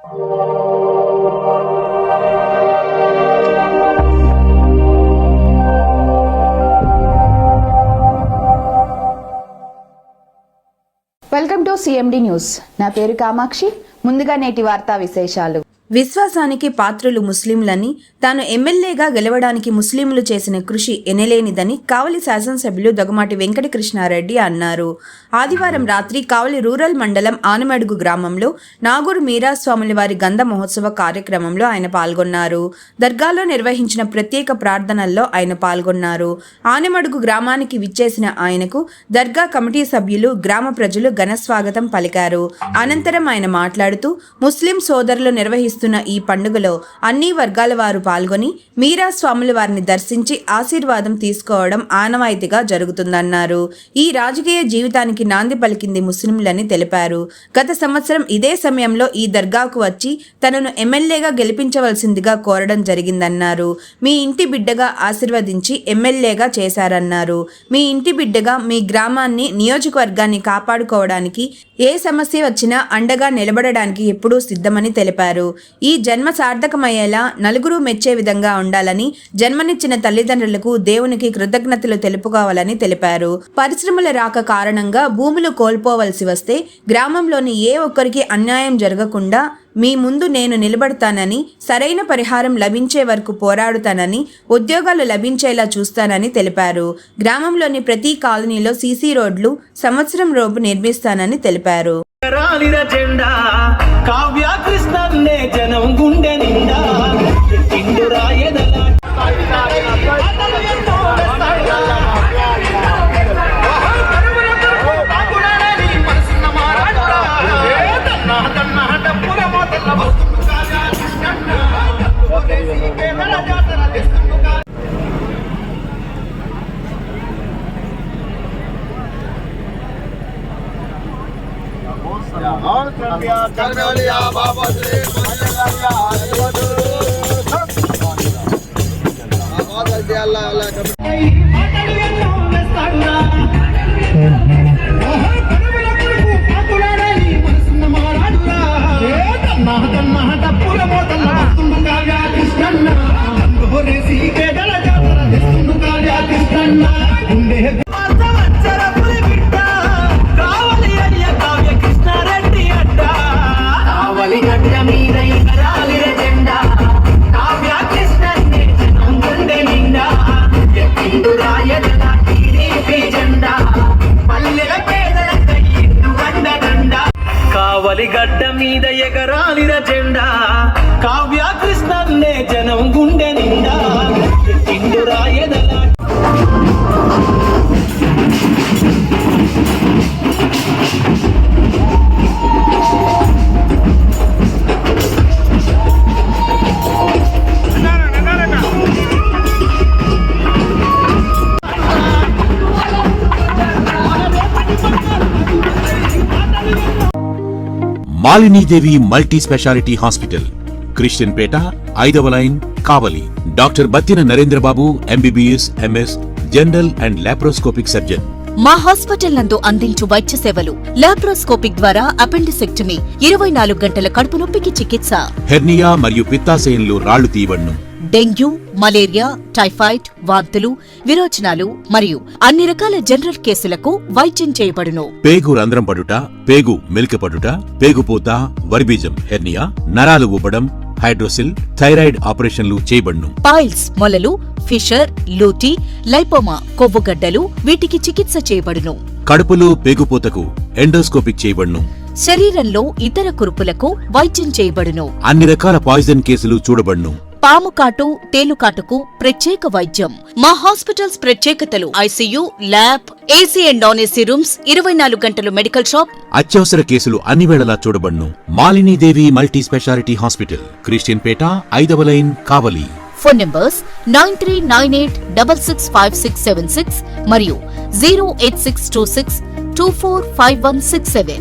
Welcome to CMD news. నా పేరు కామాక్షి. ముందుగా నేటి వార్తా విశేషాలు. విశ్వాసానికి పాత్రులు ముస్లింలని, తాను ఎమ్మెల్యేగా గెలవడానికి ముస్లింలు చేసిన కృషి ఎనలేనిదని కావలి శాసనసభ్యులు దొగమాటి వెంకటకృష్ణారెడ్డి అన్నారు. ఆదివారం రాత్రి కావలి రూరల్ మండలం ఆనమడుగు గ్రామంలో నాగూరు మీరాస్వాముల వారి గంధ మహోత్సవ కార్యక్రమంలో ఆయన పాల్గొన్నారు. దర్గాలో నిర్వహించిన ప్రత్యేక ప్రార్థనల్లో ఆయన పాల్గొన్నారు. ఆనమడుగు గ్రామానికి విచ్చేసిన ఆయనకు దర్గా కమిటీ సభ్యులు, గ్రామ ప్రజలు ఘనస్వాగతం పలికారు. అనంతరం ఆయన మాట్లాడుతూ, ముస్లిం సోదరులు నిర్వహిస్తున్న ఈ పండుగలో అన్ని వర్గాల వారు పాల్గొని మీరాస్వాముల వారిని దర్శించి ఆశీర్వాదం తీసుకోవడం ఆనవాయితీగా జరుగుతుందన్నారు. ఈ రాజకీయ జీవితానికి నాంది పలికింది ముస్లింలని తెలిపారు. గత సంవత్సరం ఇదే సమయంలో ఈ దర్గాకు వచ్చి తనను ఎమ్మెల్యేగా గెలిపించవలసిందిగా కోరడం జరిగిందన్నారు. మీ ఇంటి బిడ్డగా ఆశీర్వదించి ఎమ్మెల్యేగా చేశారన్నారు. మీ ఇంటి బిడ్డగా మీ గ్రామాన్ని, నియోజకవర్గాన్ని కాపాడుకోవడానికి ఏ సమస్య వచ్చినా అండగా నిలబడడానికి ఎప్పుడూ సిద్ధమని తెలిపారు. ఈ జన్మ సార్థకమయ్యేలా నలుగురు మెచ్చే విధంగా ఉండాలని, జన్మనిచ్చిన తల్లిదండ్రులకు దేవునికి కృతజ్ఞతలు తెలుపుకోవాలని తెలిపారు. పరిశ్రమల రాక కారణంగా భూములు కోల్పోవలసి వస్తే గ్రామంలోని ఏ ఒక్కరికి అన్యాయం జరగకుండా మీ ముందు నేను నిలబడతానని, సరైన పరిహారం లభించే వరకు పోరాడుతానని, ఉద్యోగాలు లభించేలా చూస్తానని తెలిపారు. గ్రామంలోని ప్రతి కాలనీలో సీసీ రోడ్లు సంవత్సరం లోపు నిర్మిస్తానని తెలిపారు. కావలిగడ్డ మీద ఎగరాలిర జెండా, కావ్య కృష్ణన్నే జనం గుండె నిండా, ఎత్తిండురా ఎదలా. Malinidevi multi speciality hospital, Christian Peta, 5వ line, Kavali. Doctor Battina Narendrababu, MBBS, MS, general and laparoscopic surgeon. మా హాస్పిటల్ నందు అందించు వైద్య సేవలు: లాప్రోస్కోపిక్ ద్వారా అపెండిసెక్టమీ, 24 గంటల కడుపు నొప్పికి చికిత్స, హెర్నియా మరియు పిత్తాశయంలో రాళ్లు తీయబడును, డెంగ్యూ, మలేరియా, టైఫాయిడ్, వాంతులు, విరోచనాలు మరియు అన్ని రకాల జనరల్ కేసులకు వైద్యం చేయబడును. పేగు రంధ్రం పడుట, పేగు మెలికపడుట, పేగుపూత, వర్బీజం, హెర్నియా, నరాలు ఊపడం, హైడ్రోసిల్, థైరాయిడ్ ఆపరేషన్లు చేయబడును. పైల్స్, మొలలు, ఫిషర్, లూటీ, లైపోమా, కొవ్వుగడ్డలు, వీటికి చికిత్స చేయబడును. కడుపులో పేగుపూతకు ఎండోస్కోపిక్ చేయబడును. శరీరంలో ఇతర కురుపులకు వైద్యం చేయబడును. అన్ని రకాల పాయిజన్ కేసులు చూడబడును. పాము కాటు, తేలుకాటుకు ప్రత్యేక వైద్యం. మా హాస్పిటల్స్ ప్రత్యేకతలు: ICU, lab, AC and non AC rooms, 24 గంటలు మెడికల్ షాప్. అత్యవసర కేసులు అన్ని వేళలా చూడబడును. Malinidevi multi speciality hospital, Christian Peta, 5వ లైన్, కావలి. ఫోన్ నంబర్స్ 9398665676 మరియు 08626245167.